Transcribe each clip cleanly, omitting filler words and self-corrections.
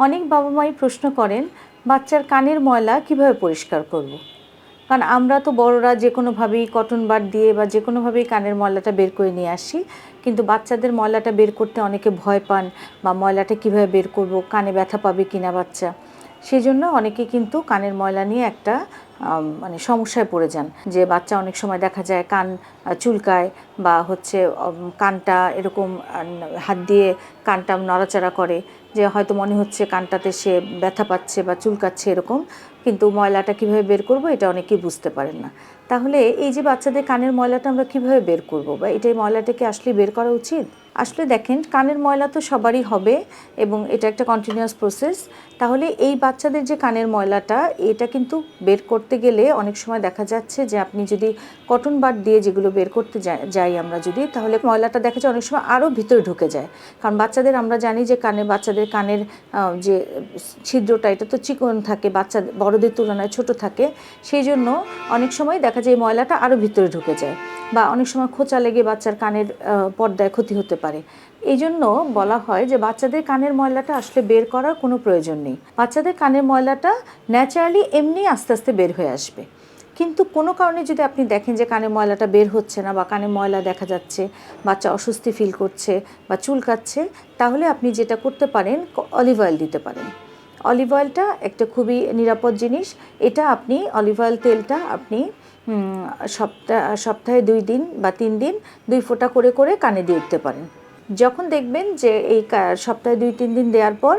অনেক বাবা মাই প্রশ্ন করেন বাচ্চার কানের ময়লা কিভাবে পরিষ্কার করব। কারণ আমরা তো বড়রা যে কোনোভাবেই কটন বাড দিয়ে বা যে কোনোভাবেই কানের ময়লাটা বের করে নিয়ে আসি, কিন্তু বাচ্চাদের ময়লাটা বের করতে অনেকে ভয় পান বা ময়লাটা কিভাবে বের করব, কানে ব্যথা পাবে কিনা বাচ্চা। সেই জন্য অনেকে কিন্তু কানের ময়লা নিয়ে একটা মানে সমস্যায় পড়ে যান, যে বাচ্চা অনেক সময় দেখা যায় কান চুলকায় বা হচ্ছে কানটা এরকম হাত দিয়ে কানটা নড়াচড়া করে, যে হয়তো মনে হচ্ছে কানটাতে সে ব্যথা পাচ্ছে বা চুলকাচ্ছে এরকম, কিন্তু ময়লাটা কিভাবে বের করব এটা অনেকেই বুঝতে পারেন না। তাহলে এই যে বাচ্চাদের কানের ময়লাটা আমরা কিভাবে বের করব বা এটাই ময়লাটাকে আসলে বের করা উচিত? আসলে দেখেন, কানের ময়লা তো সবারই হবে এবং এটা একটা কন্টিনিউয়াস প্রসেস। তাহলে এই বাচ্চাদের যে কানের ময়লাটা, এটা কিন্তু বের করতে গেলে অনেক সময় দেখা যাচ্ছে যে আপনি যদি কটন বাড দিয়ে যেগুলো বের করতে যাই আমরা যদি, তাহলে ময়লাটা দেখা যায় অনেক সময় আরও ভিতরে ঢুকে যায়। কারণ বাচ্চাদের আমরা জানি যে বাচ্চাদের কানের যে ছিদ্রটা এটা তো চিকন থাকে, বড়দের তুলনায় ছোট থাকে, সেই জন্য অনেক সময় দেখা যায় ময়লাটা আরও ভিতরে ঢুকে যায় বা অনেক সময় খোঁচা লেগে বাচ্চার কানের পর্দায় ক্ষতি হতে পারে। এই জন্য বলা হয় যে বাচ্চাদের কানের ময়লাটা আসলে বের করার কোনো প্রয়োজন নেই। বাচ্চাদের কানের ময়লাটা ন্যাচারালি এমনি আস্তে আস্তে বের হয়ে আসবে। কিন্তু কোনো কারণে যদি আপনি দেখেন যে কানের ময়লাটা বের হচ্ছে না বা কানে ময়লা দেখা যাচ্ছে, বাচ্চা অস্বস্তি ফিল করছে বা চুলকাচ্ছে, তাহলে আপনি যেটা করতে পারেন, অলিভ অয়েল দিতে পারেন। অলিভ অয়েলটা একটা খুবই নিরাপদ জিনিস। এটা আপনি অলিভ অয়েল তেলটা আপনি সপ্তাহে 2 দিন বা 3 দিন 2 ফোঁটা করে করে কানে দিয়ে দিতে পারেন। যখন দেখবেন যে এই সপ্তাহে 2-3 দিন দেওয়ার পর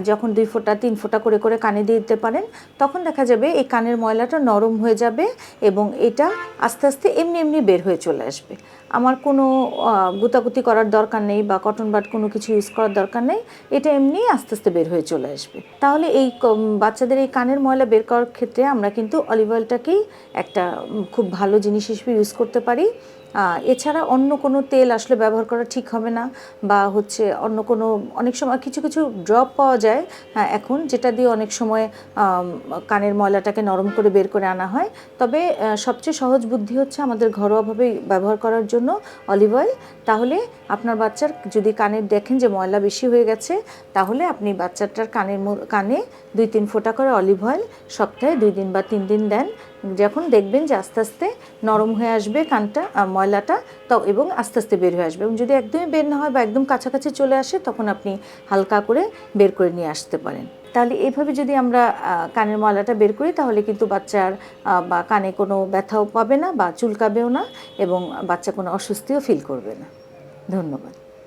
যখন 2 ফোঁটা 3 ফোঁটা করে করে কানে দিয়ে দিতে পারেন, তখন দেখা যাবে এই কানের ময়লাটা নরম হয়ে যাবে এবং এটা আস্তে আস্তে এমনি এমনি বের হয়ে চলে আসবে। আমার কোনো গুতাগুতি করার দরকার নেই বা কটন বাড কোনো কিছু ইউজ করার দরকার নেই, এটা এমনি আস্তে আস্তে বের হয়ে চলে আসবে। তাহলে এই বাচ্চাদের এই কানের ময়লা বের করার ক্ষেত্রে আমরা কিন্তু অলিভ অয়েলটাকেই একটা খুব ভালো জিনিস হিসেবে ইউজ করতে পারি। এছাড়া অন্য কোনো তেল আসলে ব্যবহার করা ঠিক হবে না, বা হচ্ছে অন্য কোনো, অনেক সময় কিছু কিছু ড্রপ পাওয়া যায় এখন, যেটা দিয়ে অনেক সময় কানের ময়লাটাকে নরম করে বের করে আনা হয়। তবে সবচেয়ে সহজ বুদ্ধি হচ্ছে আমাদের ঘরোয়াভাবে ব্যবহার করার জন্য অলিভ অয়েল। তাহলে আপনার বাচ্চার যদি কানে দেখেন যে ময়লা বেশি হয়ে গেছে, তাহলে আপনি বাচ্চাটার কানে 2-3 ফোঁটা করে অলিভ অয়েল সপ্তাহে 2 দিন বা 3 দিন দেন। যখন দেখবেন যে আস্তে আস্তে নরম হয়ে আসবে কানটা, ময়লাটা এবং আস্তে আস্তে বের হয়ে আসবে, এবং যদি একদমই বের না হয় বা একদম কাছাকাছি চলে আসে, তখন আপনি হালকা করে বের করে নিয়ে আসতে পারেন। তাহলে এইভাবে যদি আমরা কানের ময়লাটা বের করি, তাহলে কিন্তু বাচ্চার বা কানে কোনো ব্যথাও পাবে না বা চুলকাবেও না, এবং বাচ্চা কোনো অস্বস্তিও ফিল করবে না। ধন্যবাদ।